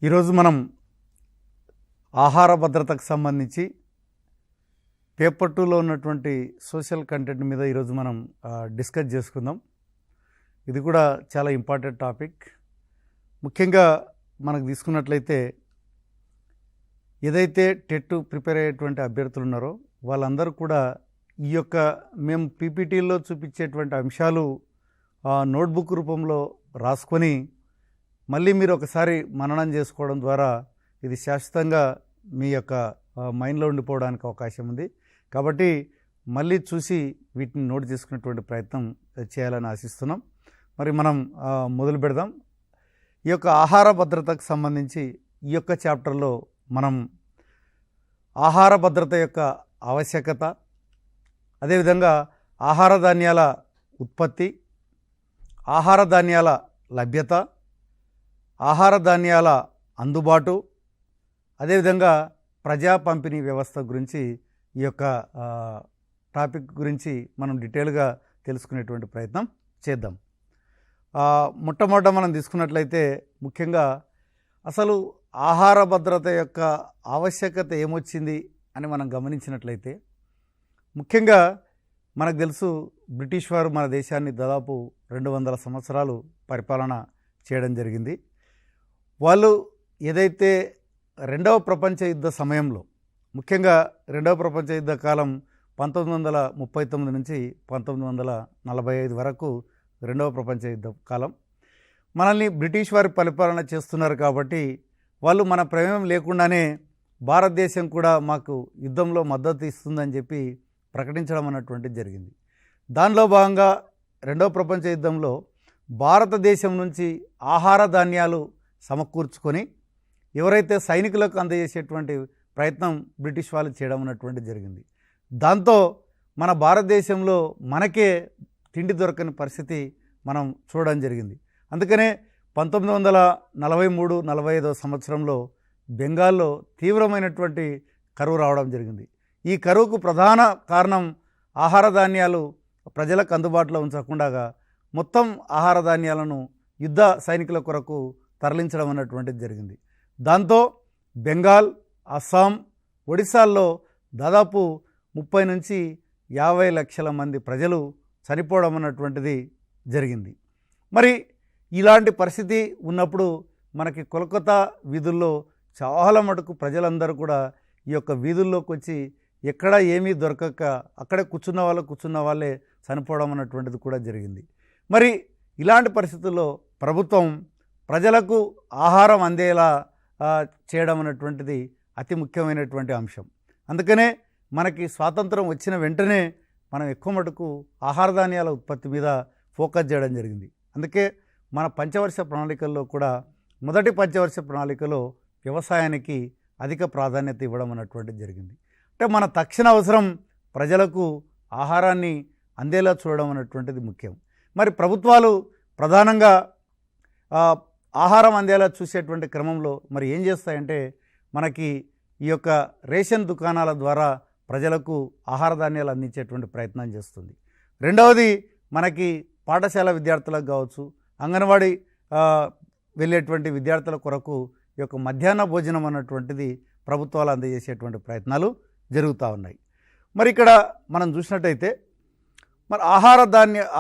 ఈరోజు మనం ఆహార భద్రతకు సంబంధించి పేపర్ 2లో ఉన్నటువంటి సోషల్ కంటెంట్ మీద ఈరోజు మనం డిస్కస్ చేసుకుందాం. ఇది కూడా చాలా ఇంపార్టెంట్ టాపిక్. ముఖ్యంగా మనకు తీసుకున్నట్లయితే ఏదైతే టెట్ ప్రిపేర్ అయ్యేటువంటి అభ్యర్థులు ఉన్నారో వాళ్ళందరూ కూడా ఈ యొక్క మేము పీపీటీలో చూపించేటువంటి అంశాలు నోట్బుక్ రూపంలో రాసుకొని మళ్ళీ మీరు ఒకసారి మననం చేసుకోవడం ద్వారా ఇది శాశ్వతంగా మీ యొక్క మైండ్లో ఉండిపోవడానికి అవకాశం ఉంది. కాబట్టి మళ్ళీ చూసి వీటిని నోట్ చేసుకునేటువంటి ప్రయత్నం చేయాలని ఆశిస్తున్నాం. మరి మనం మొదలు పెడదాం. ఈ యొక్క ఆహార భద్రతకు సంబంధించి ఈ యొక్క చాప్టర్లో మనం ఆహార భద్రత యొక్క ఆవశ్యకత, అదేవిధంగా ఆహార ధాన్యాల ఉత్పత్తి, ఆహార ధాన్యాల లభ్యత, ఆహార ధాన్యాల అందుబాటు, అదేవిధంగా ప్రజా పంపిణీ వ్యవస్థ గురించి ఈ యొక్క టాపిక్ గురించి మనం డీటెయిల్గా తెలుసుకునేటువంటి ప్రయత్నం చేద్దాం. మొట్టమొదట మనం తీసుకున్నట్లయితే ముఖ్యంగా అసలు ఆహార భద్రత యొక్క ఆవశ్యకత ఏమొచ్చింది అని మనం గమనించినట్లయితే ముఖ్యంగా మనకు తెలుసు బ్రిటిష్ వారు మన దేశాన్ని దాదాపు 200 సంవత్సరాలు పరిపాలన చేయడం జరిగింది. వాళ్ళు ఏదైతే రెండవ ప్రపంచ యుద్ధ సమయంలో ముఖ్యంగా రెండవ ప్రపంచ యుద్ధ కాలం 1939 నుంచి 1945 వరకు రెండవ ప్రపంచ యుద్ధ కాలం, మనల్ని బ్రిటిష్ వారి పరిపాలన చేస్తున్నారు. కాబట్టి వాళ్ళు మన ప్రమేయం లేకుండానే భారతదేశం కూడా మాకు యుద్ధంలో మద్దతు ఇస్తుందని చెప్పి ప్రకటించడం అన్నటువంటిది జరిగింది. దానిలో భాగంగా రెండవ ప్రపంచ యుద్ధంలో భారతదేశం నుంచి ఆహార ధాన్యాలు సమకూర్చుకొని ఎవరైతే సైనికులకు అందజేసేటువంటి ప్రయత్నం బ్రిటిష్ వాళ్ళు చేయడం అన్నటువంటి జరిగింది. దాంతో మన భారతదేశంలో మనకే తిండి దొరకని పరిస్థితి మనం చూడడం జరిగింది. అందుకనే 1943-45 సంవత్సరంలో బెంగాల్లో తీవ్రమైనటువంటి కరువు రావడం జరిగింది. ఈ కరువుకు ప్రధాన కారణం ఆహార ధాన్యాలు ప్రజలకు అందుబాటులో ఉంచకుండా మొత్తం ఆహార ధాన్యాలను యుద్ధ సైనికుల కొరకు తరలించడం అన్నటువంటిది జరిగింది. దాంతో బెంగాల్, అస్సాం, ఒడిశాల్లో దాదాపు 30 నుంచి 50 లక్షల మంది ప్రజలు చనిపోవడం అన్నటువంటిది జరిగింది. మరి ఇలాంటి పరిస్థితి ఉన్నప్పుడు మనకి కోల్కతా వీధుల్లో చాలా మటుకు ప్రజలందరూ కూడా ఈ యొక్క వీధుల్లోకి వచ్చి ఎక్కడ ఏమీ దొరకక అక్కడే కూర్చున్న వాళ్ళే చనిపోవడం అన్నటువంటిది కూడా జరిగింది. మరి ఇలాంటి పరిస్థితుల్లో ప్రభుత్వం ప్రజలకు ఆహారం అందేలా చేయడం అన్నటువంటిది అతి ముఖ్యమైనటువంటి అంశం. అందుకనే మనకి స్వాతంత్రం వచ్చిన వెంటనే మనం ఎక్కువ మటుకు ఆహార ధాన్యాల ఉత్పత్తి మీద ఫోకస్ చేయడం జరిగింది. అందుకే మన పంచవర్ష ప్రణాళికల్లో కూడా మొదటి పంచవర్ష ప్రణాళికలో వ్యవసాయానికి అధిక ప్రాధాన్యత ఇవ్వడం అన్నటువంటిది జరిగింది. అంటే మన తక్షణ అవసరం ప్రజలకు ఆహారాన్ని అందేలా చూడడం అన్నటువంటిది ముఖ్యం. మరి ప్రభుత్వాలు ప్రధానంగా ఆహారం అందేలా చూసేటువంటి క్రమంలో మరి ఏం చేస్తాయంటే మనకి ఈ యొక్క రేషన్ దుకాణాల ద్వారా ప్రజలకు ఆహార ధాన్యాలు అందించేటువంటి ప్రయత్నం చేస్తుంది. రెండవది మనకి పాఠశాల విద్యార్థులకు కావచ్చు, అంగన్వాడీ వెళ్ళేటువంటి విద్యార్థుల కొరకు ఈ యొక్క మధ్యాహ్న భోజనం అన్నటువంటిది ప్రభుత్వాలు అందజేసేటువంటి ప్రయత్నాలు జరుగుతూ ఉన్నాయి. మరి ఇక్కడ మనం చూసినట్టయితే మరి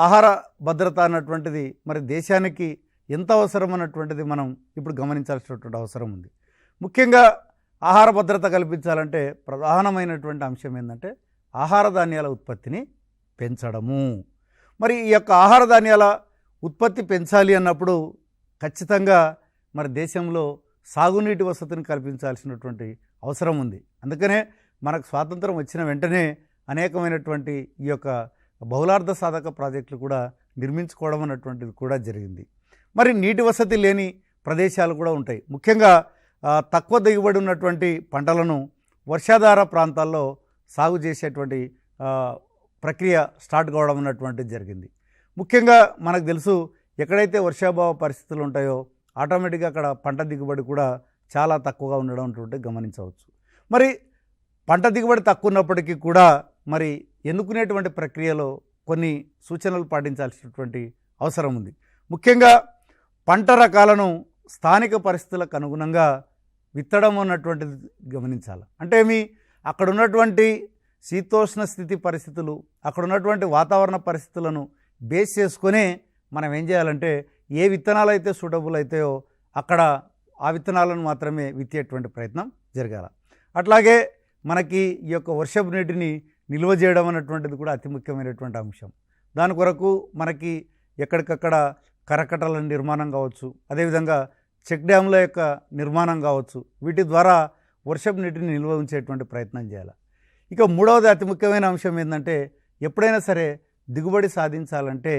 ఆహార భద్రత అన్నటువంటిది మరి దేశానికి ఎంత అవసరం అన్నటువంటిది మనం ఇప్పుడు గమనించాల్సినటువంటి అవసరం ఉంది. ముఖ్యంగా ఆహార భద్రత కల్పించాలంటే ప్రధానమైనటువంటి అంశం ఏంటంటే ఆహార ధాన్యాల ఉత్పత్తిని పెంచడము. మరి ఈ యొక్క ఆహార ధాన్యాల ఉత్పత్తి పెంచాలి అన్నప్పుడు ఖచ్చితంగా మరి దేశంలో సాగునీటి వసతిని కల్పించాల్సినటువంటి అవసరం ఉంది. అందుకనే మనకు స్వాతంత్రం వచ్చిన వెంటనే అనేకమైనటువంటి ఈ యొక్క బహుళార్థ సాధక ప్రాజెక్టులు కూడా నిర్మించుకోవడం అన్నటువంటిది కూడా జరిగింది. మరి నీటి వసతి లేని ప్రదేశాలు కూడా ఉంటాయి. ముఖ్యంగా తక్కువ దిగుబడి ఉన్నటువంటి పంటలను వర్షాధార ప్రాంతాల్లో సాగు చేసేటువంటి ప్రక్రియ స్టార్ట్ కావడం అన్నటువంటిది జరిగింది. ముఖ్యంగా మనకు తెలుసు ఎక్కడైతే వర్షాభావ పరిస్థితులు ఉంటాయో ఆటోమేటిక్గా అక్కడ పంట దిగుబడి కూడా చాలా తక్కువగా ఉండడం అటువంటిది గమనించవచ్చు. మరి పంట దిగుబడి తక్కువ ఉన్నప్పటికీ కూడా మరి ఎన్నుకునేటువంటి ప్రక్రియలో కొన్ని సూచనలు పాటించాల్సినటువంటి అవసరం ఉంది. ముఖ్యంగా పంట రకాలను స్థానిక పరిస్థితులకు అనుగుణంగా విత్తడం అన్నటువంటిది గమనించాలి. అంటే అక్కడ ఉన్నటువంటి శీతోష్ణ స్థితి పరిస్థితులు, అక్కడ ఉన్నటువంటి వాతావరణ పరిస్థితులను బేస్ చేసుకొని మనం ఏం చేయాలంటే ఏ విత్తనాలు అయితే సూటబుల్ అవుతాయో అక్కడ ఆ విత్తనాలను మాత్రమే విత్తేటువంటి ప్రయత్నం జరగాల. అట్లాగే మనకి ఈ యొక్క వర్షపు నీటిని నిల్వ చేయడం అన్నటువంటిది కూడా అతి ముఖ్యమైనటువంటి అంశం. దాని కొరకు మనకి ఎక్కడికక్కడ కరకట్టల నిర్మాణం కావచ్చు, అదేవిధంగా చెక్ డ్యాముల యొక్క నిర్మాణం కావచ్చు, వీటి ద్వారా వర్షపు నీటిని నిల్వ ఉంచేటువంటి ప్రయత్నం చేయాలి. ఇక మూడవది అతి ముఖ్యమైన అంశం ఏంటంటే ఎప్పుడైనా సరే దిగుబడి సాధించాలంటే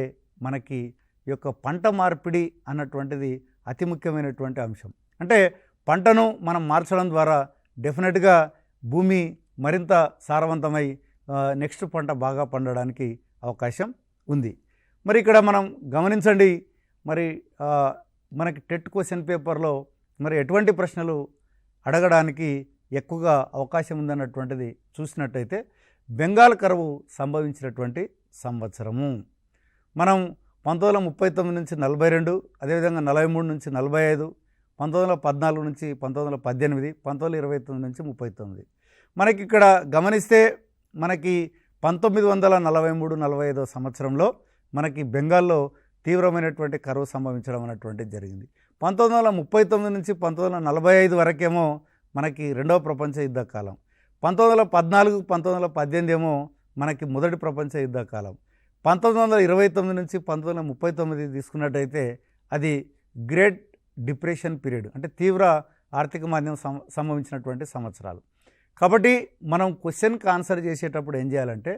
మనకి ఈ యొక్క పంట మార్పిడి అన్నటువంటిది అతి ముఖ్యమైనటువంటి అంశం. అంటే పంటను మనం మార్చడం ద్వారా డెఫినెట్గా భూమి మరింత సారవంతమై నెక్స్ట్ పంట బాగా పండడానికి అవకాశం ఉంది. మరి ఇక్కడ మనం గమనించండి, మరి మనకి టెట్ క్వశ్చన్ పేపర్లో మరి ఎటువంటి ప్రశ్నలు అడగడానికి ఎక్కువగా అవకాశం ఉందన్నటువంటిది చూసినట్టయితే బెంగాల్ కరువు సంభవించినటువంటి సంవత్సరము మనం 1939 నుంచి 42, అదేవిధంగా 43 నుంచి 45, 1914 నుంచి 1918, 1929 నుంచి 39. మనకి ఇక్కడ గమనిస్తే మనకి 1943-45 సంవత్సరంలో మనకి బెంగాల్లో తీవ్రమైనటువంటి కరువు సంభవించడం అనేటువంటిది జరిగింది. 1939 నుంచి 1945 వరకేమో మనకి రెండవ ప్రపంచ యుద్ధ కాలం, 1914-1918 ఏమో మనకి మొదటి ప్రపంచ యుద్ధ కాలం, 1929 నుంచి 1939 తీసుకున్నట్టయితే అది గ్రేట్ డిప్రెషన్ పీరియడ్, అంటే తీవ్ర ఆర్థిక మాంద్యం సంభవించినటువంటి సంవత్సరాలు. కాబట్టి మనం క్వశ్చన్కి ఆన్సర్ చేసేటప్పుడు ఏం చేయాలంటే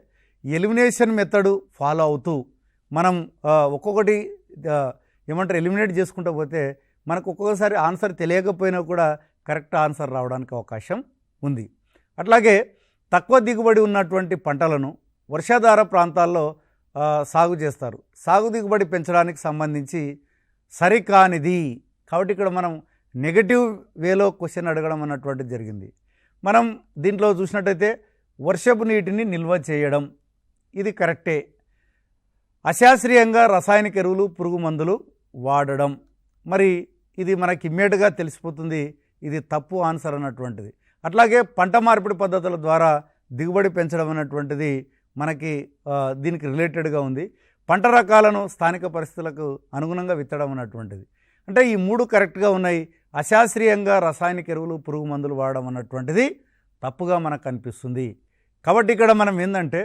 ఎలిమినేషన్ మెథడ్ ఫాలో అవుతూ మనం ఒక్కొక్కటి ఏమంటారు ఎలిమినేట్ చేసుకుంటూ పోతే మనకు ఒక్కొక్కసారి ఆన్సర్ తెలియకపోయినా కూడా కరెక్ట్ ఆన్సర్ రావడానికి అవకాశం ఉంది. అట్లాగే తక్కువ దిగుబడి ఉన్నటువంటి పంటలను వర్షాధార ప్రాంతాల్లో సాగు చేస్తారు. సాగు దిగుబడి పెంచడానికి సంబంధించి సరికానిది. కాబట్టి ఇక్కడ మనం నెగటివ్ వేలో క్వశ్చన్ అడగడం అన్నటువంటిది జరిగింది. మనం దీంట్లో చూసినట్టయితే వర్షపు నీటిని నిల్వ చేయడం ఇది కరెక్టే. అశాస్త్రీయంగా రసాయనిక ఎరువులు, పురుగు మందులు వాడడం, మరి ఇది మనకి ఇమ్మీడియట్గా తెలిసిపోతుంది, ఇది తప్పు ఆన్సర్ అన్నటువంటిది. అట్లాగే పంట మార్పిడి పద్ధతుల ద్వారా దిగుబడి పెంచడం అన్నటువంటిది మనకి దీనికి రిలేటెడ్గా ఉంది. పంట రకాలను స్థానిక పరిస్థితులకు అనుగుణంగా విత్తడం అన్నటువంటిది. అంటే ఈ మూడు కరెక్ట్గా ఉన్నాయి. అశాస్త్రీయంగా రసాయనిక ఎరువులు, పురుగు మందులు వాడడం అన్నటువంటిది తప్పుగా మనకు అనిపిస్తుంది. కాబట్టి ఇక్కడ మనం ఏంటంటే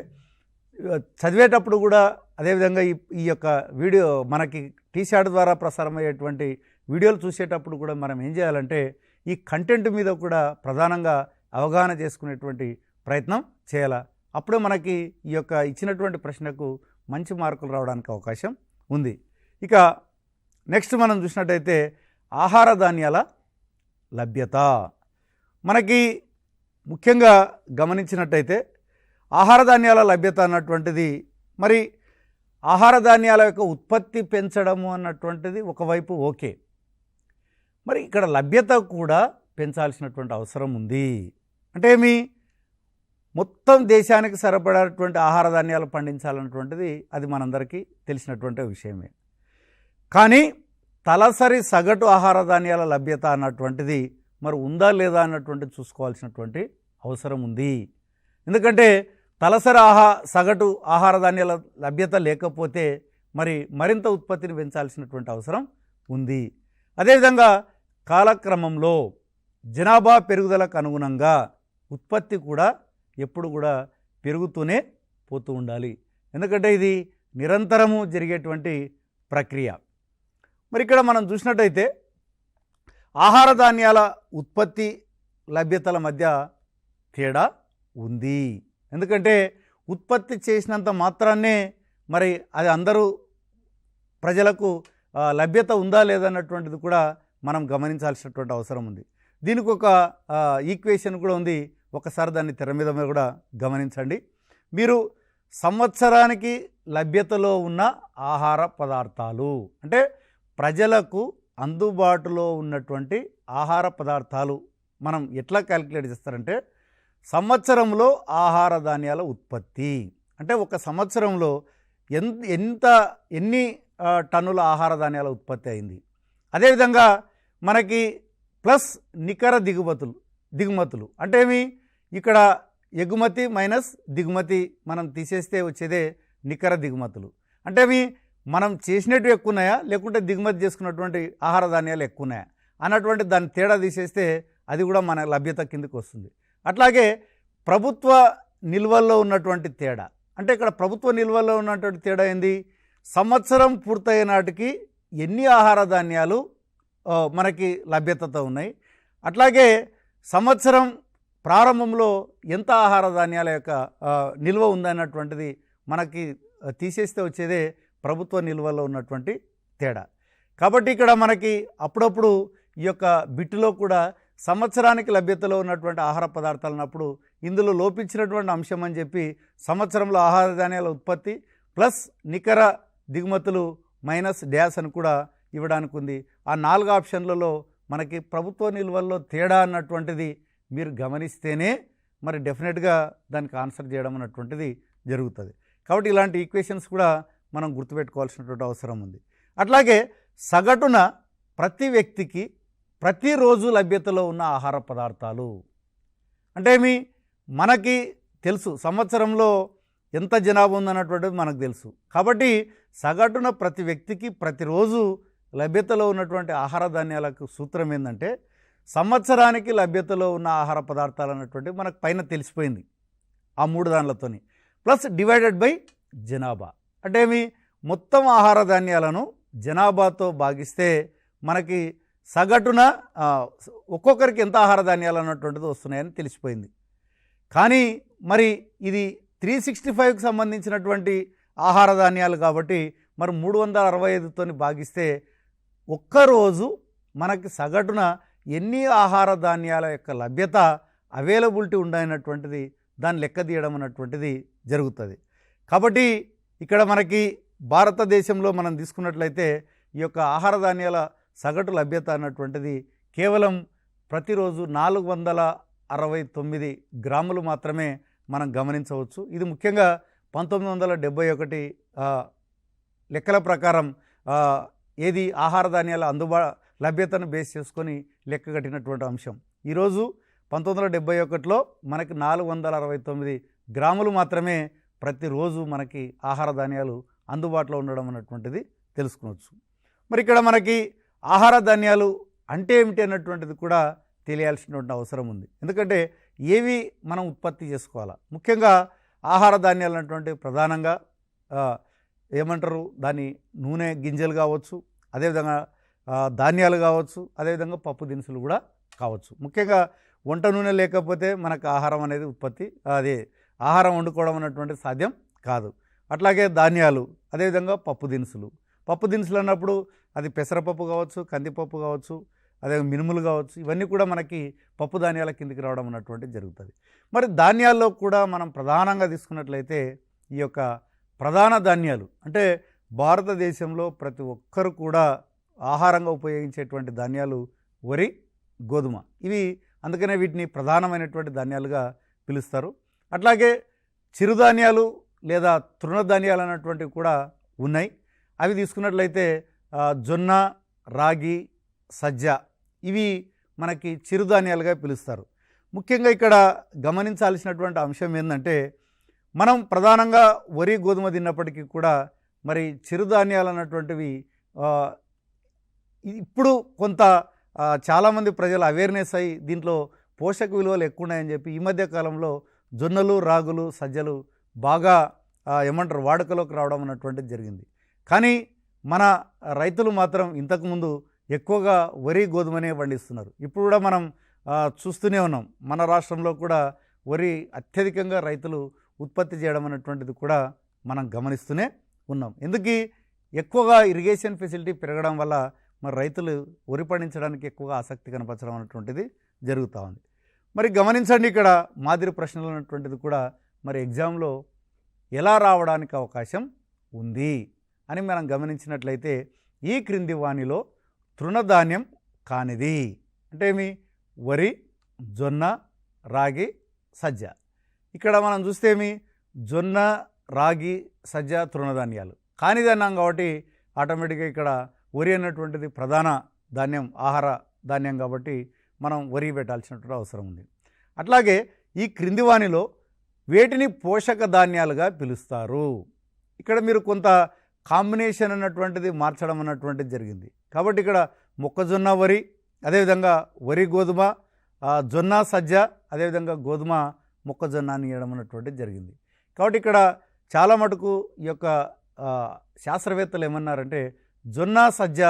చదివేటప్పుడు కూడా అదేవిధంగా ఈ యొక్క వీడియో మనకి టీషార్ట్ ద్వారా ప్రసారమయ్యేటువంటి వీడియోలు చూసేటప్పుడు కూడా మనం ఏం చేయాలంటే ఈ కంటెంట్ మీద కూడా ప్రధానంగా అవగాహన చేసుకునేటువంటి ప్రయత్నం చేయాలి. అప్పుడే మనకి ఈ యొక్క ఇచ్చినటువంటి ప్రశ్నకు మంచి మార్కులు రావడానికి అవకాశం ఉంది. ఇక నెక్స్ట్ మనం చూసినట్టయితే ఆహార ధాన్యాల లభ్యత. మనకి ముఖ్యంగా గమనించినట్టయితే ఆహార ధాన్యాల లభ్యత అన్నటువంటిది మరి ఆహార ధాన్యాల యొక్క ఉత్పత్తి పెంచడము అన్నటువంటిది ఒకవైపు ఓకే, మరి ఇక్కడ లభ్యత కూడా పెంచాల్సినటువంటి అవసరం ఉంది. అంటే మొత్తం దేశానికి సరిపడేటువంటి ఆహార ధాన్యాలు పండించాలన్నటువంటిది అది మనందరికీ తెలిసినటువంటి విషయమే. కానీ తలసరి సగటు ఆహార ధాన్యాల లభ్యత అన్నటువంటిది మరి ఉందా లేదా అన్నటువంటిది చూసుకోవాల్సినటువంటి అవసరం ఉంది. ఎందుకంటే తలసరి సగటు ఆహార ధాన్యాల లభ్యత లేకపోతే మరి మరింత ఉత్పత్తిని పెంచాల్సినటువంటి అవసరం ఉంది. అదేవిధంగా కాలక్రమంలో జనాభా పెరుగుదలకు అనుగుణంగా ఉత్పత్తి కూడా ఎప్పుడు కూడా పెరుగుతూనే పోతూ ఉండాలి. ఎందుకంటే ఇది నిరంతరము జరిగేటువంటి ప్రక్రియ. మరి ఇక్కడ మనం చూసినట్టయితే ఆహార ధాన్యాల ఉత్పత్తి లభ్యతల మధ్య తేడా ఉంది. ఎందుకంటే ఉత్పత్తి చేసినంత మాత్రాన్నే మరి అది అందరూ ప్రజలకు లభ్యత ఉందా లేదన్నటువంటిది కూడా మనం గమనించాల్సినటువంటి అవసరం ఉంది. దీనికి ఒక ఈక్వేషన్ కూడా ఉంది, ఒకసారి దాన్ని తెర మీద కూడా గమనించండి. మీరు సంవత్సరానికి లభ్యతలో ఉన్న ఆహార పదార్థాలు అంటే ప్రజలకు అందుబాటులో ఉన్నటువంటి ఆహార పదార్థాలు మనం ఎట్లా క్యాలిక్యులేట్ చేస్తారంటే సంవత్సరంలో ఆహార ధాన్యాల ఉత్పత్తి అంటే ఒక సంవత్సరంలో ఎన్ని టన్నుల ఆహార ధాన్యాల ఉత్పత్తి అయింది. అదేవిధంగా మనకి ప్లస్ నికర దిగుమతులు అంటే ఏమి, ఇక్కడ ఎగుమతి మైనస్ దిగుమతి మనం తీసేస్తే వచ్చేదే నికర దిగుమతులు. అంటే అవి మనం చేసినట్టు ఎక్కువ ఉన్నాయా లేకుంటే దిగుమతి చేసుకున్నటువంటి ఆహార ధాన్యాలు ఎక్కువ ఉన్నాయా అన్నటువంటి దాన్ని తేడా తీసేస్తే అది కూడా మన లభ్యత కిందకి వస్తుంది. అట్లాగే ప్రభుత్వ నిల్వల్లో ఉన్నటువంటి తేడా, అంటే ఇక్కడ ప్రభుత్వ నిల్వల్లో ఉన్నటువంటి తేడా ఏంది, సంవత్సరం పూర్తయ్యే నాటికి ఎన్ని ఆహార ధాన్యాలు మనకి లభ్యతతో ఉన్నాయి, అట్లాగే సంవత్సరం ప్రారంభంలో ఎంత ఆహార ధాన్యాల యొక్క నిల్వ ఉందన్నటువంటిది మనకి తీసేస్తే వచ్చేదే ప్రభుత్వ నిల్వలో ఉన్నటువంటి తేడా. కాబట్టి ఇక్కడ మనకి అప్పుడప్పుడు ఈ యొక్క బిట్టులో కూడా సంవత్సరానికి లభ్యతలో ఉన్నటువంటి ఆహార పదార్థాలు ఉన్నప్పుడు ఇందులో లోపించినటువంటి అంశం అని చెప్పి సంవత్సరంలో ఆహార ధాన్యాల ఉత్పత్తి ప్లస్ నికర దిగుమతులు మైనస్ డ్యాస్ అని కూడా ఇవ్వడానికి ఉంది. ఆ 4 ఆప్షన్లలో మనకి ప్రభుత్వ నిల్వల్లో తేడా అన్నటువంటిది మీరు గమనిస్తేనే మరి డెఫినెట్గా దానికి ఆన్సర్ చేయడం అన్నటువంటిది జరుగుతుంది. కాబట్టి ఇలాంటి ఈక్వేషన్స్ కూడా మనం గుర్తుపెట్టుకోవాల్సినటువంటి అవసరం ఉంది. అట్లాగే సగటున ప్రతి వ్యక్తికి ప్రతిరోజు లభ్యతలో ఉన్న ఆహార పదార్థాలు అంటే మనకి తెలుసు సంవత్సరంలో ఎంత జనాభా ఉందన్నటువంటిది మనకు తెలుసు. కాబట్టి సగటున ప్రతి వ్యక్తికి ప్రతిరోజు లభ్యతలో ఉన్నటువంటి ఆహార ధాన్యాలకు సూత్రం ఏంటంటే సంవత్సరానికి లభ్యతలో ఉన్న ఆహార పదార్థాలు అన్నటువంటి మనకు పైన తెలిసిపోయింది ఆ 3 దానిలతోని, ప్లస్ డివైడెడ్ బై జనాభా. అంటే మొత్తం ఆహార ధాన్యాలను జనాభాతో భాగిస్తే మనకి సగటున ఒక్కొక్కరికి ఎంత ఆహార ధాన్యాలు అన్నటువంటిది వస్తున్నాయని తెలిసిపోయింది. కానీ మరి ఇది 365కి సంబంధించినటువంటి ఆహార ధాన్యాలు కాబట్టి మరి 365తోని భాగిస్తే ఒక్కరోజు మనకి సగటున ఎన్ని ఆహార ధాన్యాల యొక్క లభ్యత అవైలబిలిటీ ఉండనటువంటిది దాన్ని లెక్క తీయడం అన్నటువంటిది జరుగుతుంది. కాబట్టి ఇక్కడ మనకి భారతదేశంలో మనం తీసుకున్నట్లయితే ఈ యొక్క ఆహార ధాన్యాల సగటు లభ్యత అన్నటువంటిది కేవలం ప్రతిరోజు 469 గ్రాములు మాత్రమే మనం గమనించవచ్చు. ఇది ముఖ్యంగా 1971 లెక్కల ప్రకారం ఏది ఆహార ధాన్యాల లభ్యతను బేస్ చేసుకొని లెక్క కట్టినటువంటి అంశం. ఈరోజు 1971లో మనకి 469 గ్రాములు మాత్రమే ప్రతిరోజు మనకి ఆహార ధాన్యాలు అందుబాటులో ఉండడం అన్నటువంటిది తెలుసుకోవచ్చు. మరి ఇక్కడ మనకి ఆహార ధాన్యాలు అంటే ఏమిటి అన్నటువంటిది కూడా తెలియాల్సినటువంటి అవసరం ఉంది. ఎందుకంటే ఏవి మనం ఉత్పత్తి చేసుకోవాలా, ముఖ్యంగా ఆహార ధాన్యాలు అన్నటువంటి ప్రధానంగా ఏమంటారు దాని నూనె గింజలు కావచ్చు, అదేవిధంగా ధాన్యాలు కావచ్చు, అదేవిధంగా పప్పు దినుసులు కూడా కావచ్చు. ముఖ్యంగా వంట నూనె లేకపోతే మనకు ఆహారం అనేది ఆహారం వండుకోవడం అన్నటువంటిది సాధ్యం కాదు. అట్లాగే ధాన్యాలు, అదేవిధంగా పప్పు దినుసులు అన్నప్పుడు అది పెసరపప్పు కావచ్చు, కందిపప్పు కావచ్చు, అదే మినుములు కావచ్చు, ఇవన్నీ కూడా మనకి పప్పు ధాన్యాల కిందికి రావడం అన్నటువంటిది జరుగుతుంది. మరి ధాన్యాల్లో కూడా మనం ప్రధానంగా తీసుకున్నట్లయితే ఈ యొక్క ప్రధాన ధాన్యాలు అంటే భారతదేశంలో ప్రతి ఒక్కరు కూడా ఆహారంగా ఉపయోగించేటువంటి ధాన్యాలు వరి, గోధుమ, ఇవి అందుకనే వీటిని ప్రధానమైనటువంటి ధాన్యాలుగా పిలుస్తారు. అట్లాగే చిరుధాన్యాలు లేదా తృణధాన్యాలు అన్నటువంటివి కూడా ఉన్నాయి. అవి తీసుకున్నట్లయితే జొన్న, రాగి, సజ్జ ఇవి మనకి చిరుధాన్యాలుగా పిలుస్తారు. ముఖ్యంగా ఇక్కడ గమనించాల్సినటువంటి అంశం ఏంటంటే మనం ప్రధానంగా వరి, గోధుమ తిన్నప్పటికీ కూడా మరి చిరుధాన్యాలు అన్నటువంటివి ఇప్పుడు కొంత చాలామంది ప్రజలు అవేర్నెస్ అయ్యి దీంట్లో పోషక విలువలు ఎక్కువ ఉన్నాయని చెప్పి ఈ మధ్య కాలంలో జొన్నలు, రాగులు, సజ్జలు బాగా వాడుకలోకి రావడం అన్నటువంటిది జరిగింది. కానీ మన రైతులు మాత్రం ఇంతకుముందు ఎక్కువగా వరి, గోధుమనే పండిస్తున్నారు. ఇప్పుడు కూడా మనం చూస్తూనే ఉన్నాం, మన రాష్ట్రంలో కూడా వరి అత్యధికంగా రైతులు ఉత్పత్తి చేయడం అన్నటువంటిది కూడా మనం గమనిస్తూనే ఉన్నాం. ఎందుకు ఎక్కువగా ఇరిగేషన్ ఫెసిలిటీ పెరగడం వల్ల మరి రైతులు వరి పండించడానికి ఎక్కువగా ఆసక్తి కనపరచడం అన్నటువంటిది జరుగుతూ ఉంది. మరి గమనించండి, ఇక్కడ మాదిరి ప్రశ్నలు అన్నటువంటిది కూడా మరి ఎగ్జామ్లో ఎలా రావడానికి అవకాశం ఉంది అని మనం గమనించినట్లయితే ఈ క్రింది వానిలో తృణధాన్యం కానిది అంటే వరి, జొన్న, రాగి, సజ్జ. ఇక్కడ మనం చూస్తే జొన్న, రాగి, సజ్జ తృణధాన్యాలు కానిది అన్నాం కాబట్టి ఆటోమేటిక్గా ఇక్కడ వరి అన్నటువంటిది ప్రధాన ధాన్యం, ఆహార ధాన్యం కాబట్టి మనం వరి పెట్టాల్సినటువంటి అవసరం ఉంది. అట్లాగే ఈ క్రింది వానిలో వేటిని పోషక ధాన్యాలుగా పిలుస్తారు? ఇక్కడ మీరు కొంత కాంబినేషన్ అన్నటువంటిది మార్చడం అన్నటువంటిది జరిగింది. కాబట్టి ఇక్కడ మొక్కజొన్న వరి, అదేవిధంగా వరి గోధుమ, జొన్న సజ్జ, అదేవిధంగా గోధుమ మొక్కజొన్న అని ఇవ్వడం అన్నటువంటిది జరిగింది. కాబట్టి ఇక్కడ చాలా మటుకు ఈ యొక్క శాస్త్రవేత్తలు ఏమన్నారంటే జొన్న సజ్జ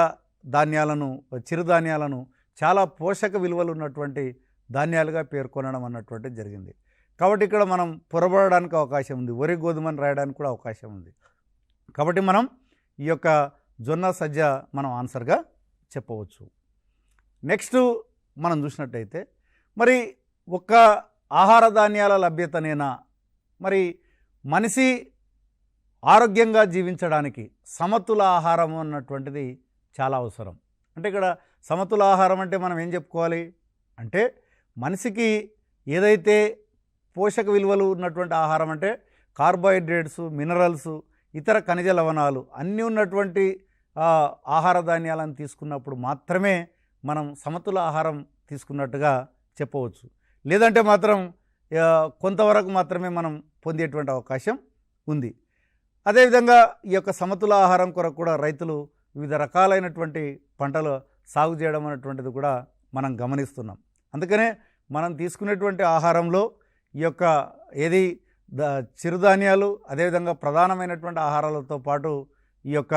ధాన్యాలను, చిరుధాన్యాలను చాలా పోషక విలువలు ఉన్నటువంటి ధాన్యాలుగా పేర్కొనడం అన్నటువంటిది జరిగింది. కాబట్టి ఇక్కడ మనం పొరబడడానికి అవకాశం ఉంది, వరి గోధుమని రాయడానికి కూడా అవకాశం ఉంది. కాబట్టి మనం ఈ యొక్క జొన్న సజ్జ మనం ఆన్సర్గా చెప్పవచ్చు. నెక్స్ట్ మనం చూసినట్టయితే మరి ఒక్క ఆహార ధాన్యాల లభ్యతనేనా, మరి మనిషి ఆరోగ్యంగా జీవించడానికి సమతుల ఆహారం అన్నటువంటిది చాలా అవసరం. అంటే ఇక్కడ సమతుల ఆహారం అంటే మనం ఏం చెప్పుకోవాలి అంటే మనిషికి ఏదైతే పోషక విలువలు ఉన్నటువంటి ఆహారం అంటే కార్బోహైడ్రేట్స్, మినరల్స్, ఇతర ఖనిజ లవణాలు అన్నీ ఉన్నటువంటి ఆహార ధాన్యాలను తీసుకున్నప్పుడు మాత్రమే మనం సమతుల ఆహారం తీసుకున్నట్టుగా చెప్పవచ్చు. లేదంటే మాత్రం కొంతవరకు మాత్రమే మనం పొందేటువంటి అవకాశం ఉంది. అదేవిధంగా ఈ యొక్క సమతుల ఆహారం కొరకు కూడా రైతులు వివిధ రకాలైనటువంటి పంటలు సాగు చేయడం అనేటువంటిది కూడా మనం గమనిస్తున్నాం. అందుకనే మనం తీసుకునేటువంటి ఆహారంలో ఈ యొక్క ఏది చిరుధాన్యాలు, అదేవిధంగా ప్రధానమైనటువంటి ఆహారాలతో పాటు ఈ యొక్క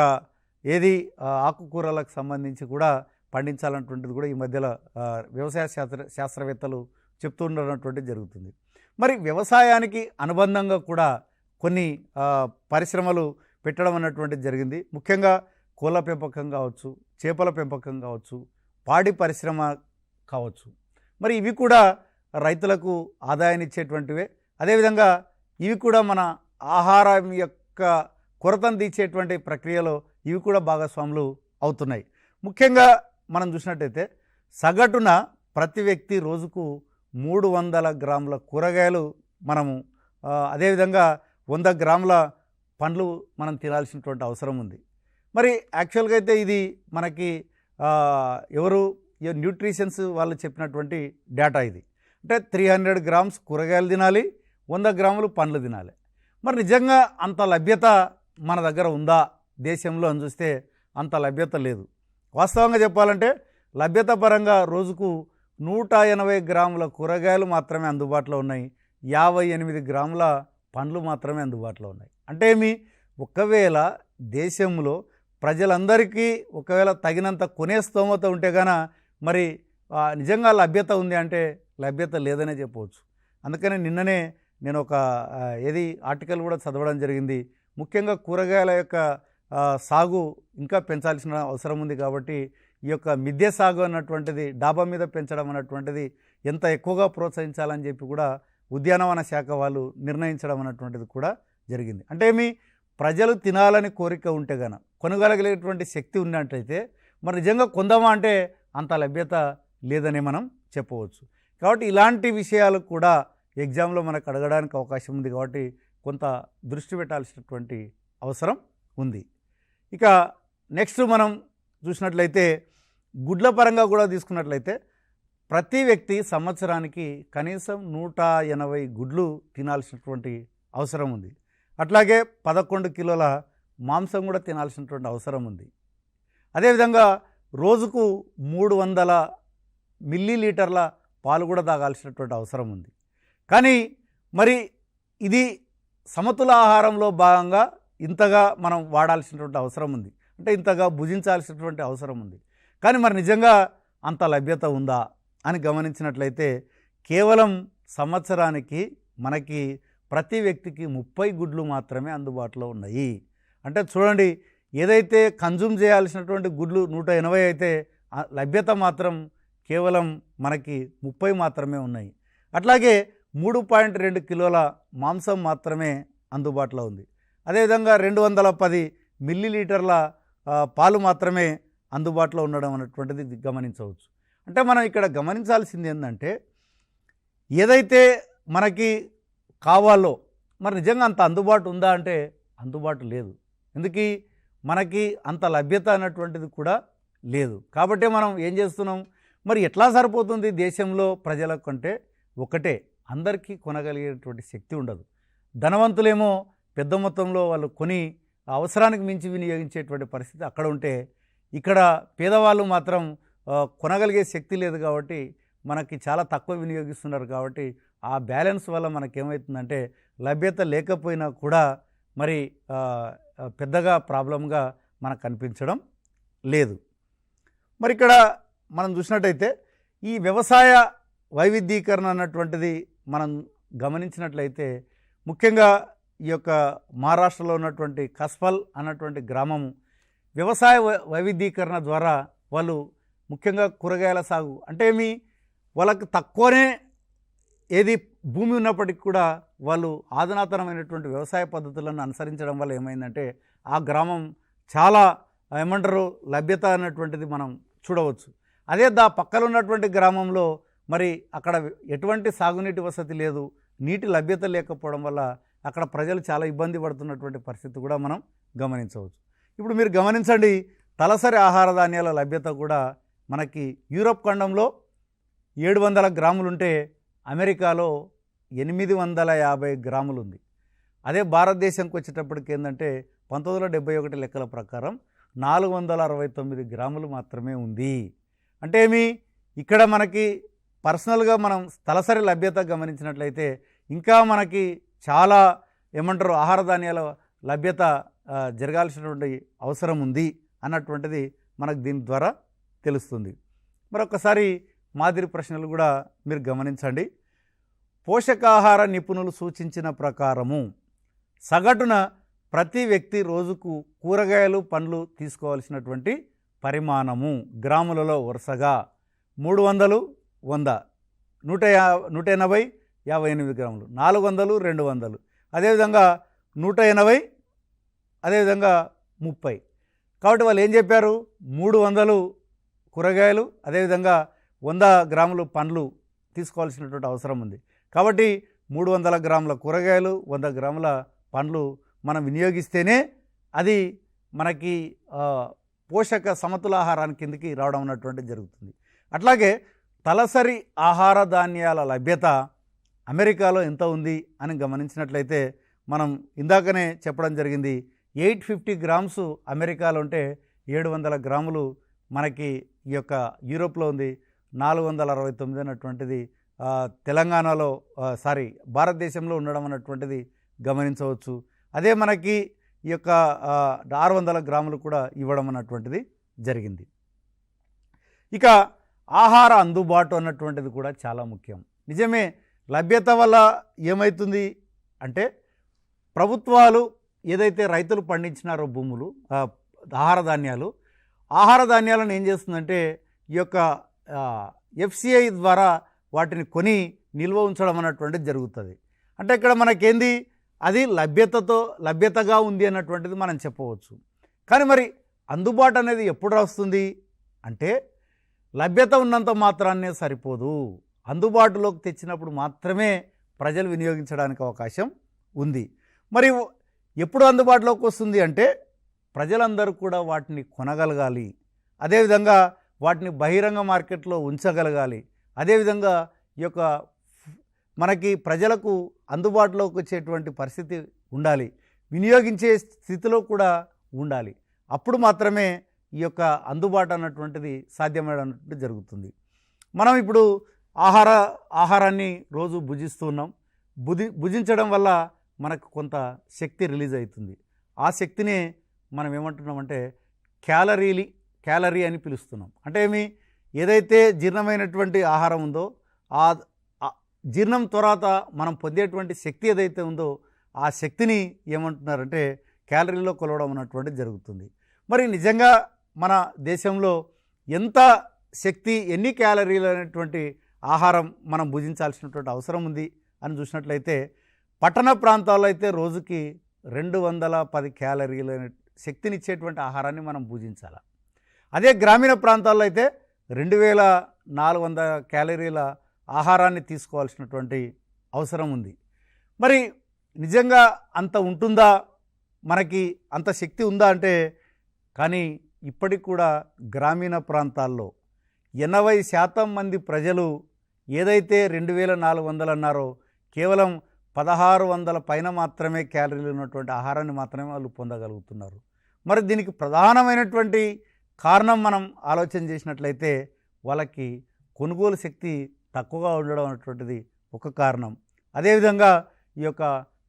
ఏది ఆకుకూరలకు సంబంధించి కూడా పండించాలన్నటువంటిది కూడా ఈ మధ్యలో వ్యవసాయ శాస్త్రవేత్తలు చెప్తుండనటువంటిది జరుగుతుంది. మరి వ్యవసాయానికి అనుబంధంగా కూడా కొన్ని పరిశ్రమలు పెట్టడం అన్నటువంటిది జరిగింది. ముఖ్యంగా కోళ్ళ పెంపకం కావచ్చు, చేపల పెంపకం కావచ్చు, పాడి పరిశ్రమ కావచ్చు. మరి ఇవి కూడా రైతులకు ఆదాయాన్ని ఇచ్చేటువంటివే. అదేవిధంగా ఇవి కూడా మన ఆహారం యొక్క కొరతను తీర్చేటువంటి ప్రక్రియలో ఇవి కూడా భాగస్వాములు అవుతున్నాయి. ముఖ్యంగా మనం చూసినట్టయితే సగటున ప్రతి వ్యక్తి రోజుకు 300 గ్రాముల కూరగాయలు మనము, అదేవిధంగా 100 గ్రాముల పండ్లు మనం తినాల్సినటువంటి అవసరం ఉంది. మరి యాక్చువల్గా అయితే ఇది మనకి ఎవరు న్యూట్రిషన్స్ వాళ్ళు చెప్పినటువంటి డేటా ఇది. అంటే 300 గ్రామ్స్ కూరగాయలు తినాలి, 100 గ్రాములు పండ్లు తినాలి. మరి నిజంగా అంత లభ్యత మన దగ్గర ఉందా దేశంలో అని చూస్తే అంత లభ్యత లేదు. వాస్తవంగా చెప్పాలంటే లభ్యత పరంగా రోజుకు 180 గ్రాముల కూరగాయలు మాత్రమే అందుబాటులో ఉన్నాయి, 58 గ్రాముల పండ్లు మాత్రమే అందుబాటులో ఉన్నాయి. అంటే ఒకవేళ దేశంలో ప్రజలందరికీ ఒకవేళ తగినంత కొనే స్తోమత ఉంటే గాన మరి నిజంగా లభ్యత ఉంది అంటే లభ్యత లేదనే చెప్పవచ్చు. అందుకని నిన్ననే నేను ఒక ఆర్టికల్ కూడా చదవడం జరిగింది. ముఖ్యంగా కూరగాయల యొక్క సాగు ఇంకా పెంచాల్సిన అవసరం ఉంది. కాబట్టి ఈ యొక్క మిద్దె సాగు అన్నటువంటిది, డాబా మీద పెంచడం అన్నటువంటిది ఎంత ఎక్కువగా ప్రోత్సహించాలని చెప్పి కూడా ఉద్యానవన శాఖ వాళ్ళు నిర్ణయించడం అన్నటువంటిది కూడా జరిగింది. అంటే ప్రజలు తినాలని కోరిక ఉంటే గన కొనగలిగేటువంటి శక్తి ఉన్నట్టయితే మరి నిజంగా కొందామా అంటే అంత లభ్యత లేదని మనం చెప్పవచ్చు. కాబట్టి ఇలాంటి విషయాలు కూడా ఎగ్జామ్లో మనకు అడగడానికి అవకాశం ఉంది. కాబట్టి కొంత దృష్టి పెట్టాల్సినటువంటి అవసరం ఉంది. ఇక నెక్స్ట్ మనం చూసినట్లయితే గుడ్ల పరంగా కూడా తీసుకున్నట్లయితే ప్రతి వ్యక్తి సంవత్సరానికి కనీసం 180 గుడ్లు తినాల్సినటువంటి అవసరం ఉంది. అట్లాగే 11 కిలోల మాంసం కూడా తినాల్సినటువంటి అవసరం ఉంది. అదేవిధంగా రోజుకు 300 మిల్లీలీటర్ల పాలు కూడా తాగాల్సినటువంటి అవసరం ఉంది. కానీ మరి ఇది సమతుల ఆహారంలో భాగంగా ఇంతగా మనం వాడాల్సినటువంటి అవసరం ఉంది, అంటే ఇంతగా భుజించాల్సినటువంటి అవసరం ఉంది. కానీ మరి నిజంగా అంత లభ్యత ఉందా అని గమనించినట్లయితే కేవలం సంవత్సరానికి మనకి ప్రతి వ్యక్తికి 30 గుడ్లు మాత్రమే అందుబాటులో ఉన్నాయి. అంటే చూడండి, ఏదైతే కన్జ్యూమ్ చేయాల్సినటువంటి గుడ్లు 180 అయితే లభ్యత మాత్రం కేవలం మనకి 30 మాత్రమే ఉన్నాయి. అట్లాగే 3.2 కిలోల మాంసం మాత్రమే అందుబాటులో ఉంది. అదేవిధంగా 210 మిల్లీలీటర్ల పాలు మాత్రమే అందుబాటులో ఉండడం అనేటువంటిది గమనించవచ్చు. అంటే మనం ఇక్కడ గమనించాల్సింది ఏంటంటే ఏదైతే మనకి కావాలో మరి నిజంగా అంత అందుబాటు ఉందా అంటే అందుబాటు లేదు. ఎందుకు మనకి అంత లభ్యత అన్నటువంటిది కూడా లేదు. కాబట్టి మనం ఏం చేస్తున్నాం, మరి ఎట్లా సరిపోతుంది దేశంలో ప్రజలకు అంటే ఒకటే, అందరికీ కొనగలిగేటువంటి శక్తి ఉండదు. ధనవంతులేమో పెద్ద మొత్తంలో వాళ్ళు కొని అవసరానికి మించి వినియోగించేటువంటి పరిస్థితి అక్కడ ఉంటే, ఇక్కడ పేదవాళ్ళు మాత్రం కొనగలిగే శక్తి లేదు కాబట్టి మనకి చాలా తక్కువ వినియోగిస్తున్నారు. కాబట్టి ఆ బ్యాలెన్స్ వల్ల మనకేమవుతుందంటే లభ్యత లేకపోయినా కూడా మరి పెద్దగా ప్రాబ్లంగా మనకు కనిపించడం లేదు. మరి ఇక్కడ మనం చూసినట్టయితే ఈ వ్యవసాయ వైవిధ్యీకరణ అన్నటువంటిది మనం గమనించినట్లయితే ముఖ్యంగా ఈ యొక్క మహారాష్ట్రలో ఉన్నటువంటి కస్పల్ అన్నటువంటి గ్రామం వ్యవసాయ వైవిధ్యీకరణ ద్వారా వాళ్ళు ముఖ్యంగా కూరగాయల సాగు అంటే వాళ్ళకి తక్కువనే ఏది భూమి ఉన్నప్పటికీ కూడా వాళ్ళు ఆధునాతనమైనటువంటి వ్యవసాయ పద్ధతులను అనుసరించడం వల్ల ఏమైందంటే ఆ గ్రామం చాలా లభ్యత అన్నటువంటిది మనం చూడవచ్చు. అదే పక్కన ఉన్నటువంటి గ్రామంలో మరి అక్కడ ఎటువంటి సాగునీటి వసతి లేదు, నీటి లభ్యత లేకపోవడం వల్ల అక్కడ ప్రజలు చాలా ఇబ్బంది పడుతున్నటువంటి పరిస్థితి కూడా మనం గమనించవచ్చు. ఇప్పుడు మీరు గమనించండి, తలసరి ఆహార ధాన్యాల లభ్యత కూడా మనకి యూరోప్ ఖండంలో 700 గ్రాములుంటే అమెరికాలో 850 గ్రాములు ఉంది. అదే భారతదేశంకి వచ్చేటప్పటికి ఏంటంటే 1971 లెక్కల ప్రకారం 469 గ్రాములు మాత్రమే ఉంది. అంటే ఇక్కడ మనకి పర్సనల్గా మనం తలసరి లభ్యత గమనించినట్లయితే ఇంకా మనకి చాలా ఆహార ధాన్యాల లభ్యత జరగాల్సినటువంటి అవసరం ఉంది అన్నటువంటిది మనకు దీని ద్వారా తెలుస్తుంది. మరొకసారి మాదిరి ప్రశ్నలు కూడా మీరు గమనించండి. పోషకాహార నిపుణులు సూచించిన ప్రకారము సగటున ప్రతి వ్యక్తి రోజుకు కూరగాయలు పండ్లు తీసుకోవాల్సినటువంటి పరిమాణము గ్రాములలో వరుసగా 300, 100, 180, 58 గ్రాములు, 400, 200, అదేవిధంగా 180, అదేవిధంగా 30. కాబట్టి వాళ్ళు ఏం చెప్పారు, 300 కూరగాయలు అదేవిధంగా 100 గ్రాములు పండ్లు తీసుకోవాల్సినటువంటి అవసరం ఉంది. కాబట్టి 300 గ్రాముల కూరగాయలు 100 గ్రాముల పండ్లు మనం వినియోగిస్తేనే అది మనకి పోషక సమతుల ఆహారానికి కిందకి రావడం అన్నటువంటి జరుగుతుంది. అట్లాగే తలసరి ఆహార ధాన్యాల లభ్యత అమెరికాలో ఎంత ఉంది అని గమనించినట్లయితే మనం ఇందాకనే చెప్పడం జరిగింది. 850 గ్రామ్స్ అమెరికాలో ఉంటే 700 గ్రాములు మనకి ఈ యొక్క యూరోప్లో ఉంది. 469 అన్నటువంటిది తెలంగాణలో భారతదేశంలో ఉండడం అన్నటువంటిది గమనించవచ్చు. అదే మనకి ఈ యొక్క 600 గ్రాములు కూడా ఇవ్వడం అన్నటువంటిది జరిగింది. ఇక ఆహార అందుబాటు అన్నటువంటిది కూడా చాలా ముఖ్యం. నిజమే, లభ్యత వల్ల ఏమవుతుంది అంటే ప్రభుత్వాలు ఏదైతే రైతులు పండించినారో భూములు ఆహార ధాన్యాలను ఏం చేస్తుందంటే ఈ యొక్క FCI ద్వారా వాటిని కొని నిల్వ ఉంచడం అన్నటువంటిది జరుగుతుంది. అంటే ఇక్కడ మనకేంది, అది లభ్యతగా ఉంది అన్నటువంటిది మనం చెప్పవచ్చు. కానీ మరి అందుబాటు అనేది ఎప్పుడు వస్తుంది అంటే లభ్యత ఉన్నంత మాత్రాన్నే సరిపోదు, అందుబాటులోకి తెచ్చినప్పుడు మాత్రమే ప్రజలు వినియోగించడానికి అవకాశం ఉంది. మరి ఎప్పుడు అందుబాటులోకి వస్తుంది అంటే ప్రజలందరూ కూడా వాటిని కొనగలగాలి, అదేవిధంగా వాటిని బహిరంగ మార్కెట్లో ఉంచగలగాలి, అదేవిధంగా ఈ యొక్క మనకి ప్రజలకు అందుబాటులోకి వచ్చేటువంటి పరిస్థితి ఉండాలి, వినియోగించే స్థితిలో కూడా ఉండాలి. అప్పుడు మాత్రమే ఈ యొక్క అందుబాటు అన్నటువంటిది సాధ్యమయ్యేటట్టు జరుగుతుంది. మనం ఇప్పుడు ఆహారాన్ని రోజు భుజిస్తున్నాం. భుజించడం వల్ల మనకు కొంత శక్తి రిలీజ్ అవుతుంది. ఆ శక్తినే మనం ఏమంటున్నామంటే క్యాలరీ అని పిలుస్తున్నాం. అంటే ఏదైతే జీర్ణమైనటువంటి ఆహారం ఉందో ఆ జీర్ణం తర్వాత మనం పొందేటువంటి శక్తి ఏదైతే ఉందో ఆ శక్తిని ఏమంటున్నారంటే క్యాలరీలో కొలవడం అన్నటువంటిది జరుగుతుంది. మరి నిజంగా మన దేశంలో ఎంత శక్తి, ఎన్ని క్యాలరీలు అనేటువంటి ఆహారం మనం భుజించాల్సినటువంటి అవసరం ఉంది అని చూసినట్లయితే పట్టణ ప్రాంతాల్లో అయితే రోజుకి 210 క్యాలరీల శక్తినిచ్చేటువంటి ఆహారాన్ని మనం భుజించాలి. అదే గ్రామీణ ప్రాంతాల్లో అయితే 2400 క్యాలరీల ఆహారాన్ని తీసుకోవాల్సినటువంటి అవసరం ఉంది. మరి నిజంగా అంత ఉంటుందా, మనకి అంత శక్తి ఉందా అంటే కానీ ఇప్పటికి కూడా గ్రామీణ ప్రాంతాల్లో 80% మంది ప్రజలు ఏదైతే 2400 అన్నారో కేవలం 1600 పైన మాత్రమే క్యాలరీలు ఉన్నటువంటి ఆహారాన్ని మాత్రమే వాళ్ళు పొందగలుగుతున్నారు. మరి దీనికి ప్రధానమైనటువంటి కారణం మనం ఆలోచన చేసినట్లయితే వాళ్ళకి కొనుగోలు శక్తి తక్కువగా ఉండడం అనేటువంటిది ఒక కారణం. అదేవిధంగా ఈ యొక్క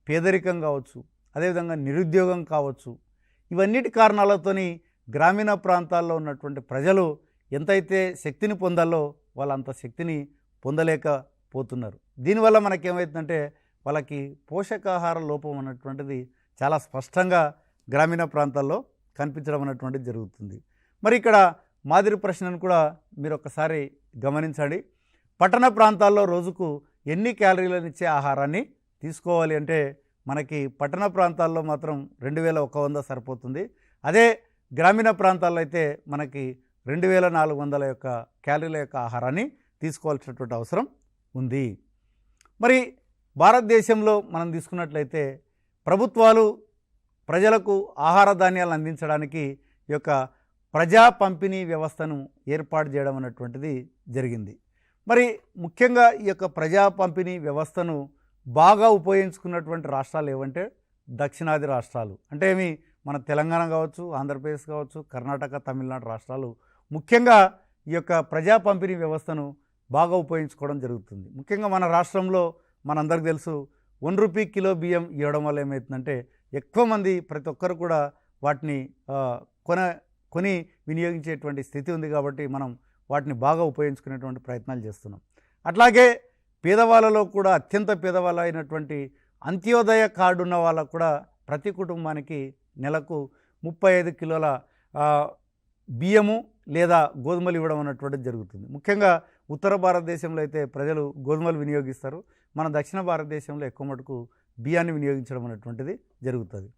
పేదరికం కావచ్చు, అదేవిధంగా నిరుద్యోగం కావచ్చు, ఇవన్నిటి కారణాలతోని గ్రామీణ ప్రాంతాల్లో ఉన్నటువంటి ప్రజలు ఎంతైతే శక్తిని పొందాలో వాళ్ళు అంత శక్తిని పొందలేకపోతున్నారు. దీనివల్ల మనకేమవుతుందంటే వాళ్ళకి పోషకాహార లోపం అన్నటువంటిది చాలా స్పష్టంగా గ్రామీణ ప్రాంతాల్లో కనిపించడం అన్నటువంటిది జరుగుతుంది. మరి ఇక్కడ మాదిరి ప్రశ్నను కూడా మీరు ఒకసారి గమనించండి. పట్టణ ప్రాంతాల్లో రోజుకు ఎన్ని క్యాలరీలను ఇచ్చే ఆహారాన్ని తీసుకోవాలి అంటే మనకి పట్టణ ప్రాంతాల్లో మాత్రం 2100 సరిపోతుంది. అదే గ్రామీణ ప్రాంతాల్లో అయితే మనకి 2400 యొక్క క్యాలరీల యొక్క ఆహారాన్ని తీసుకోవాల్సినటువంటి అవసరం ఉంది. మరి భారతదేశంలో మనం తీసుకున్నట్లయితే ప్రభుత్వాలు ప్రజలకు ఆహార ధాన్యాలను అందించడానికి ఈ యొక్క ప్రజా పంపిణీ వ్యవస్థను ఏర్పాటు చేయడం అనేటువంటిది జరిగింది. మరి ముఖ్యంగా ఈ యొక్క ప్రజా పంపిణీ వ్యవస్థను బాగా ఉపయోగించుకున్నటువంటి రాష్ట్రాలు ఏవంటే దక్షిణాది రాష్ట్రాలు. అంటే ఏమి మన తెలంగాణ కావచ్చు, ఆంధ్రప్రదేశ్ కావచ్చు, కర్ణాటక, తమిళనాడు రాష్ట్రాలు ముఖ్యంగా ఈ యొక్క ప్రజా పంపిణీ వ్యవస్థను బాగా ఉపయోగించుకోవడం జరుగుతుంది. ముఖ్యంగా మన రాష్ట్రంలో మనందరికీ తెలుసు 1 రూపీ కిలో బియ్యం ఇవ్వడం వల్ల ఏమవుతుందంటే ఎక్కువ మంది ప్రతి ఒక్కరు కూడా వాటిని కొని వినియోగించేటువంటి స్థితి ఉంది. కాబట్టి మనం వాటిని బాగా ఉపయోగించుకునేటువంటి ప్రయత్నాలు చేస్తున్నాం. అట్లాగే పేదవాళ్ళలో కూడా అత్యంత పేదవాళ్ళు అయినటువంటి అంత్యోదయ కార్డు ఉన్న వాళ్ళకు కూడా ప్రతి కుటుంబానికి నెలకు 35 కిలోల బియ్యము లేదా గోధుమలు ఇవ్వడం అన్నటువంటిది జరుగుతుంది. ముఖ్యంగా ఉత్తర భారతదేశంలో అయితే ప్రజలు గోధుమలు వినియోగిస్తారు. మన దక్షిణ భారతదేశంలో ఎక్కువ మటుకు బియ్యాన్ని వినియోగించడం అనేటువంటిది జరుగుతుంది.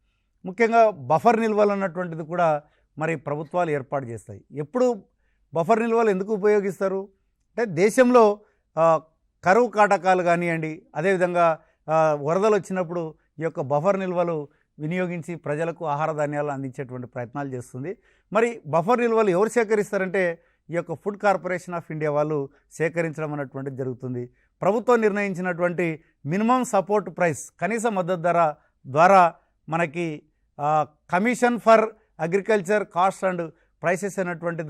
ముఖ్యంగా బఫర్ నిల్వలు అన్నటువంటిది కూడా మరి ప్రభుత్వాలు ఏర్పాటు చేస్తాయి. ఎప్పుడు బఫర్ నిల్వలు ఎందుకు ఉపయోగిస్తారు అంటే దేశంలో కరువు కాటకాలు కానివ్వండి, అదేవిధంగా వరదలు వచ్చినప్పుడు ఈ యొక్క బఫర్ నిల్వలు వినియోగించి ప్రజలకు ఆహార ధాన్యాలు అందించేటువంటి ప్రయత్నాలు చేస్తుంది. మరి బఫర్ నిల్వలు ఎవరు సేకరిస్తారంటే ఈ యొక్క ఫుడ్ కార్పొరేషన్ ఆఫ్ ఇండియా వాళ్ళు సేకరించడం అనేటువంటిది జరుగుతుంది. ప్రభుత్వం నిర్ణయించినటువంటి మినిమం సపోర్ట్ ప్రైస్, కనీస మద్దతు ధర ద్వారా మనకి commission for agriculture cost and prices అనేటువంటి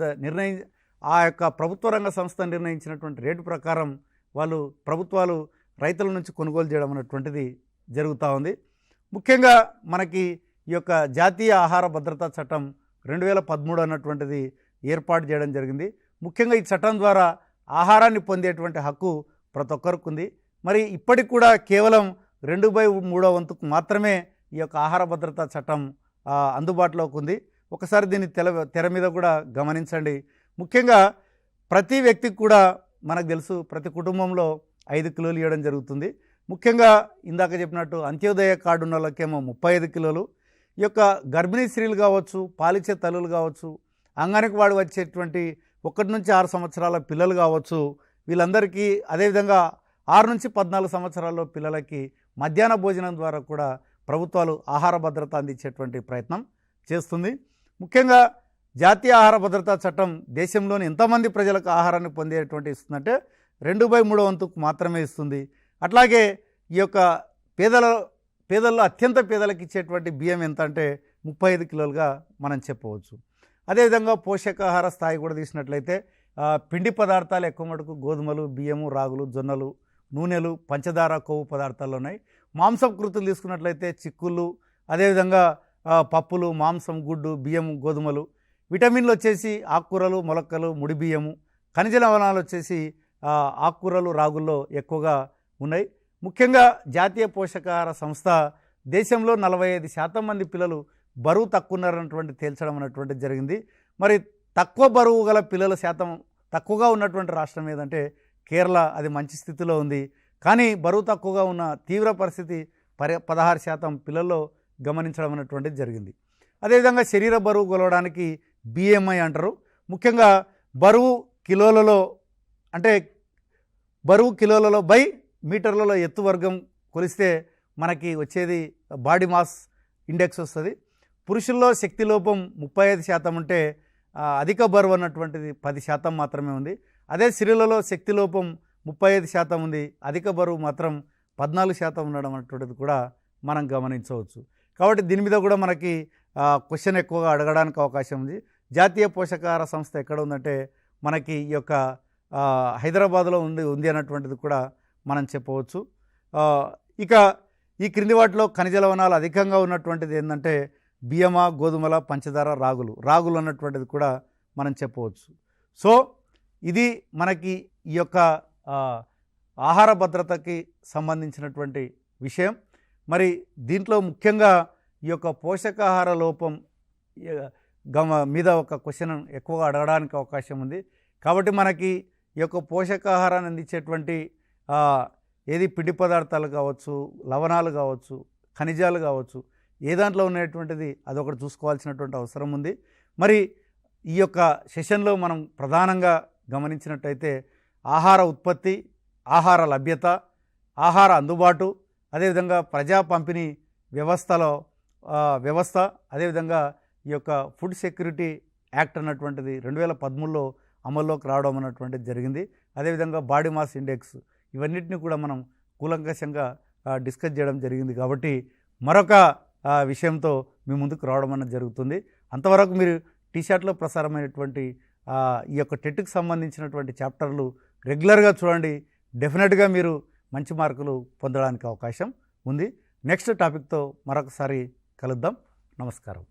ఆ యొక్క ప్రభుత్వ రంగ సంస్థ నిర్ణయించినటువంటి రేటు ప్రకారం ప్రభుత్వాలు రైతుల నుంచి కొనుగోలు చేయడం అనేటువంటిది జరుగుతూ ఉంది. ముఖ్యంగా మనకి ఈ యొక్క జాతీయ ఆహార భద్రతా చట్టం 2013 అన్నటువంటిది ఏర్పాటు చేయడం జరిగింది. ముఖ్యంగా ఈ చట్టం ద్వారా ఆహారాన్ని పొందేటువంటి హక్కు ప్రతి ఒక్కరికి ఉంది. మరి ఇప్పటికి కూడా కేవలం 2/3 వంతుకు మాత్రమే ఈ యొక్క ఆహార భద్రతా చట్టం అందుబాటులోకి ఉంది. ఒకసారి దీన్ని తెర మీద కూడా గమనించండి. ముఖ్యంగా ప్రతి వ్యక్తికి కూడా మనకు తెలుసు ప్రతి కుటుంబంలో 5 కిలోలు ఇవ్వడం జరుగుతుంది. ముఖ్యంగా ఇందాక చెప్పినట్టు అంత్యోదయ కార్డు ఉన్న వాళ్ళకేమో 35 కిలోలు. ఈ యొక్క గర్భిణీ స్త్రీలు కావచ్చు, పాలిచ్చే తల్లులు కావచ్చు, అంగనికి వాడి వచ్చేటువంటి 1 నుంచి 6 సంవత్సరాల పిల్లలు కావచ్చు, వీళ్ళందరికీ అదేవిధంగా 6 నుంచి 14 సంవత్సరాల్లో పిల్లలకి మధ్యాహ్న భోజనం ద్వారా కూడా ప్రభుత్వాలు ఆహార భద్రత అందించేటువంటి ప్రయత్నం చేస్తుంది. ముఖ్యంగా జాతీయ ఆహార భద్రతా చట్టం దేశంలోని ఎంతమంది ప్రజలకు ఆహారాన్ని పొందేటువంటి ఇస్తుందంటే 2/3 వంతుకు మాత్రమే ఇస్తుంది. అట్లాగే ఈ యొక్క పేదల్లో అత్యంత పేదలకు ఇచ్చేటువంటి బియ్యం ఎంత అంటే 35 కిలోలుగా మనం చెప్పవచ్చు. అదేవిధంగా పోషకాహార స్థాయి కూడా తీసినట్లయితే పిండి పదార్థాలు ఎక్కువ మటుకు గోధుమలు, బియ్యము, రాగులు, జొన్నలు, నూనెలు, పంచదార, కొవ్వు పదార్థాలు ఉన్నాయి. మాంసకృతులు తీసుకున్నట్లయితే చిక్కుళ్ళు, అదేవిధంగా పప్పులు, మాంసం, గుడ్డు, బియ్యము, గోధుమలు. విటమిన్లు వచ్చేసి ఆకుకూరలు, మొలక్కలు, ముడి బియ్యము. ఖనిజ లవణాలు వచ్చేసి ఆకుకూరలు, రాగుల్లో ఎక్కువగా ఉన్నాయి. ముఖ్యంగా జాతీయ పోషకాహార సంస్థ దేశంలో 45% మంది పిల్లలు బరువు తక్కువ ఉన్నారన్నటువంటి తేల్చడం అనేటువంటిది జరిగింది. మరి తక్కువ బరువు గల పిల్లల శాతం తక్కువగా ఉన్నటువంటి రాష్ట్రం ఏదంటే కేరళ. అది మంచి స్థితిలో ఉంది. కానీ బరువు తక్కువగా ఉన్న తీవ్ర పరిస్థితి 16% పిల్లల్లో గమనించడం అనేటువంటిది జరిగింది. అదేవిధంగా శరీర బరువు కొలవడానికి BMI అంటారు. ముఖ్యంగా బరువు కిలోలలో బై మీటర్లలో ఎత్తు వర్గం కొలిస్తే మనకి వచ్చేది బాడీ మాస్ ఇండెక్స్ వస్తుంది. పురుషుల్లో శక్తి లోపం 35% ఉంటే అధిక బరువు అన్నటువంటిది 10% మాత్రమే ఉంది. అదే స్త్రీలలో శక్తి లోపం 35% ఉంది, అధిక బరువు మాత్రం 14% ఉండడం అన్నటువంటిది కూడా మనం గమనించవచ్చు. కాబట్టి దీని మీద కూడా మనకి క్వశ్చన్ ఎక్కువగా అడగడానికి అవకాశం ఉంది. జాతీయ పోషకాహార సంస్థ ఎక్కడ ఉందంటే మనకి ఈ యొక్క హైదరాబాద్లో ఉంది అన్నటువంటిది కూడా మనం చెప్పవచ్చు. ఇక ఈ క్రింది వాటిలో ఖనిజ లవణాలు అధికంగా ఉన్నటువంటిది ఏంటంటే బియ్యమ, గోధుమల, పంచదార, రాగులు అన్నటువంటిది కూడా మనం చెప్పవచ్చు. సో ఇది మనకి ఈ యొక్క ఆహార భద్రతకి సంబంధించినటువంటి విషయం. మరి దీంట్లో ముఖ్యంగా ఈ యొక్క పోషకాహార లోపం మీద ఒక క్వశ్చన్ ఎక్కువగా అడగడానికి అవకాశం ఉంది. కాబట్టి మనకి ఈ యొక్క పోషకాహారాన్ని అందించేటువంటి ఏది పిండి పదార్థాలు కావచ్చు, లవణాలు కావచ్చు, ఖనిజాలు కావచ్చు, ఏ దాంట్లో ఉన్నటువంటిది అదొకటి చూసుకోవాల్సినటువంటి అవసరం ఉంది. మరి ఈ యొక్క సెషన్లో మనం ప్రధానంగా గమనించినట్టయితే ఆహార ఉత్పత్తి, ఆహార లభ్యత, ఆహార అందుబాటు, అదేవిధంగా ప్రజా పంపిణీ వ్యవస్థ, అదేవిధంగా ఈ యొక్క ఫుడ్ సెక్యూరిటీ యాక్ట్ అన్నటువంటిది 2013లో అమల్లోకి రావడం అన్నటువంటిది జరిగింది. అదేవిధంగా బాడీ మాస్ ఇండెక్స్, ఇవన్నిటిని కూడా మనం కూలంకషంగా డిస్కస్ చేయడం జరిగింది. కాబట్టి మరొక విషయంతో మీ ముందుకు రావడం అన్నది జరుగుతుంది. అంతవరకు మీరు టీషర్ట్లో ప్రసారమైనటువంటి ఈ యొక్క టెట్కి సంబంధించినటువంటి చాప్టర్లు రెగ్యులర్గా చూడండి. డెఫినెట్గా మీరు మంచి మార్కులు పొందడానికి అవకాశం ఉంది. నెక్స్ట్ టాపిక్తో మరొకసారి కలుద్దాం. నమస్కారం.